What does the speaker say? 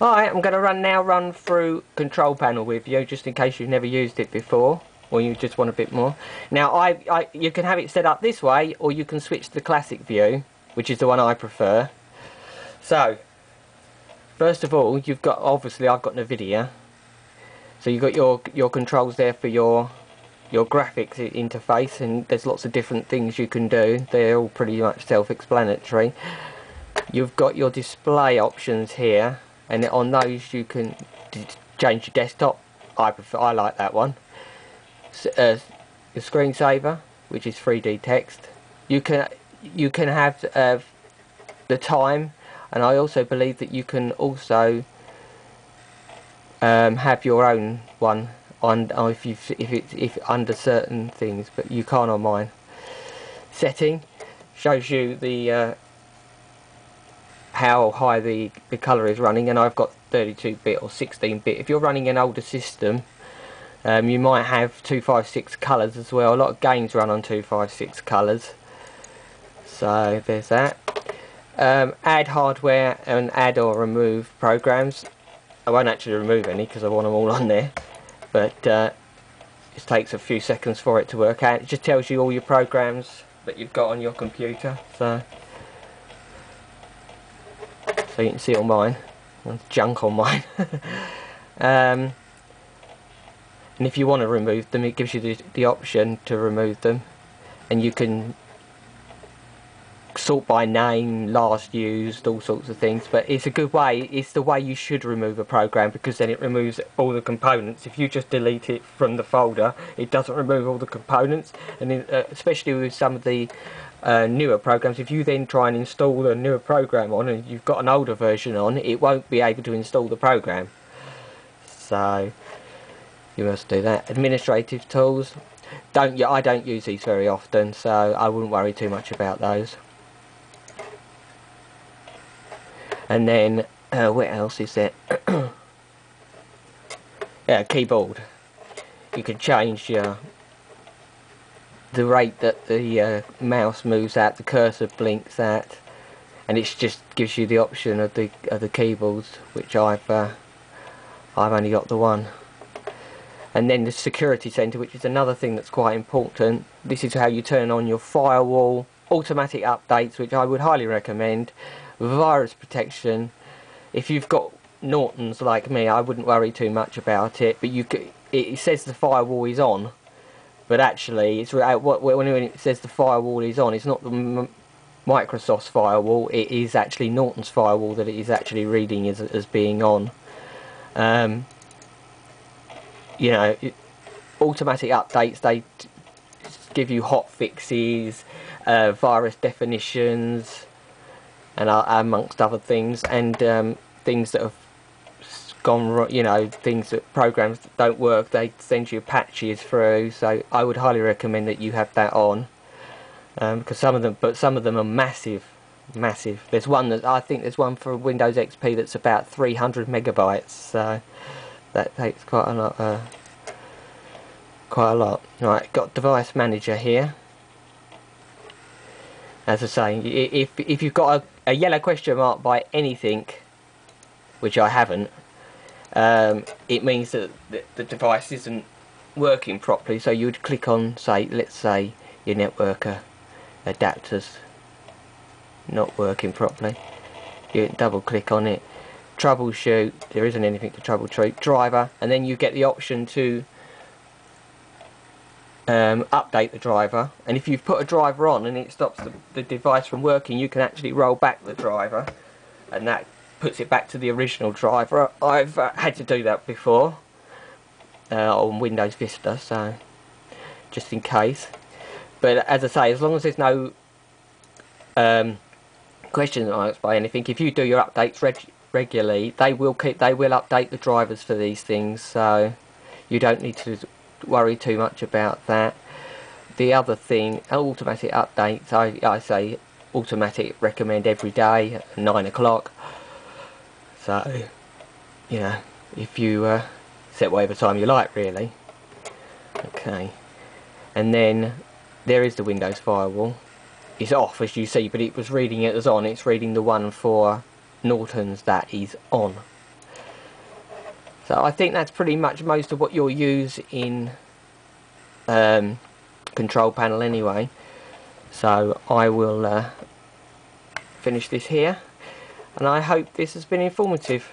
Alright, I'm going to run through Control Panel with you, just in case you've never used it before, or you just want a bit more. Now, you can have it set up this way, or you can switch to the classic view, which is the one I prefer. So, first of all, you've got, obviously I've got NVIDIA, so you've got your controls there for your graphics interface, and there's lots of different things you can do. They're all pretty much self-explanatory. You've got your display options here, and on those you can change your desktop. I like that one. Your screensaver, which is 3D text. You can have the time, and I also believe that you can also have your own one on if under certain things, but you can't on mine. Setting shows you the how high the colour is running, and I've got 32-bit or 16-bit. If you're running an older system, you might have 256 colours as well. A lot of games run on 256 colours, so there's that. Add hardware and add or remove programs. I won't actually remove any because I want them all on there, but it takes a few seconds for it to work out. It just tells you all your programs that you've got on your computer, so you can see all mine. There's junk on mine. And if you want to remove them, it gives you the option to remove them, and you can sort by name, last used, all sorts of things. But it's a good way, it's the way you should remove a program, because then it removes all the components. If you just delete it from the folder, it doesn't remove all the components, and especially with some of the newer programs, if you then try and install a newer program on and you've got an older version on, it won't be able to install the program. So you must do that. Administrative tools, I don't use these very often, so I wouldn't worry too much about those. And then what else is there? Yeah, keyboard. You can change the rate that the mouse moves at, the cursor blinks at, and it just gives you the option of the keyboards, which I've only got the one. And then the security center, which is another thing that's quite important. This is how you turn on your firewall, automatic updates, which I would highly recommend, virus protection. If you've got Nortons like me, I wouldn't worry too much about it, but it says the firewall is on, but actually it's when it says the firewall is on, it's not the Microsoft's firewall, it is actually Norton's firewall that it is actually reading as being on. You know, automatic updates, they give you hot fixes, virus definitions, and amongst other things, and things that have gone wrong, you know, things that programs that don't work, they send you patches through. So I would highly recommend that you have that on, because some of them are massive. There's one that I think there's one for Windows XP that's about 300 megabytes, so that takes quite a lot. Right, got device manager here. As I say, if you've got a yellow question mark by anything, which I haven't, it means that the device isn't working properly. So you would click on, let's say your network adapters not working properly. You double click on it, troubleshoot. There isn't anything to troubleshoot. Driver, and then you get the option to update the driver, and if you've put a driver on and it stops the device from working, you can actually roll back the driver, and that puts it back to the original driver. I've had to do that before on Windows Vista, so just in case. But as I say, as long as there's no question marks by anything, if you do your updates regularly, they will update the drivers for these things, so you don't need to worry too much about that. The other thing, automatic updates, I say automatic, recommend every day at 9 o'clock. So, you know, if you set whatever time you like, really. Okay, and then there is the Windows firewall. It's off, as you see, but it was reading it as on. It's reading the one for Norton's that is on. So I think that's pretty much most of what you'll use in control panel anyway. So I will finish this here, and I hope this has been informative.